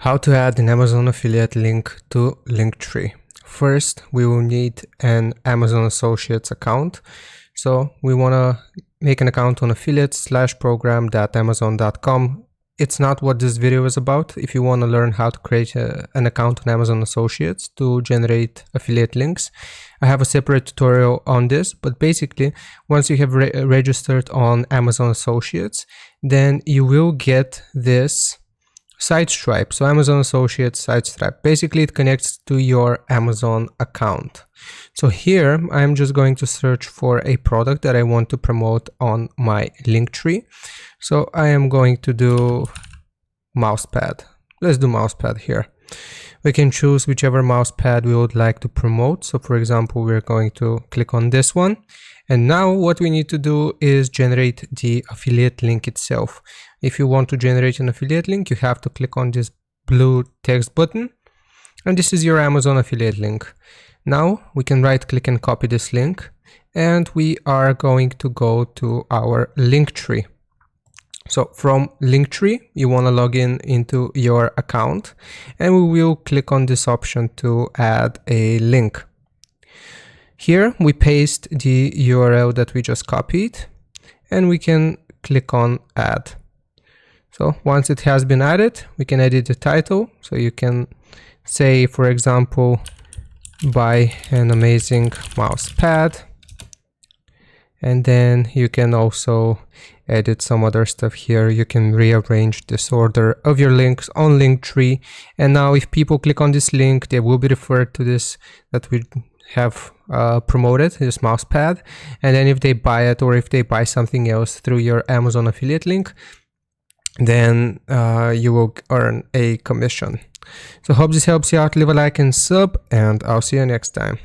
How to add an Amazon affiliate link to Linktree. First, we will need an Amazon Associates account. So we want to make an account on affiliates/program.amazon.com. It's not what this video is about. If you want to learn how to create an account on Amazon Associates to generate affiliate links, I have a separate tutorial on this. But basically, once you have registered on Amazon Associates, then you will get this site stripe. So Amazon Associates site stripe. Basically, it connects to your Amazon account. So here I'm just going to search for a product that I want to promote on my Linktree. So I am going to do mousepad. Let's do mousepad here. We can choose whichever mousepad we would like to promote. So for example, we're going to click on this one. And now what we need to do is generate the affiliate link itself. If you want to generate an affiliate link, you have to click on this blue text button. And this is your Amazon affiliate link. Now we can right click and copy this link. And we are going to go to our Linktree. So from Linktree, you want to log into your account. And we will click on this option to add a link. Here we paste the URL that we just copied and we can click on add. So once it has been added, we can edit the title. So you can say, for example, buy an amazing mouse pad. And then you can also edit some other stuff here. You can rearrange this order of your links on Linktree. And now if people click on this link, they will be referred to this that we have promoted, this mouse pad. And then if they buy it or if they buy something else through your Amazon affiliate link, then you will earn a commission. So hope this helps you out. Leave a like and sub, and I'll see you next time.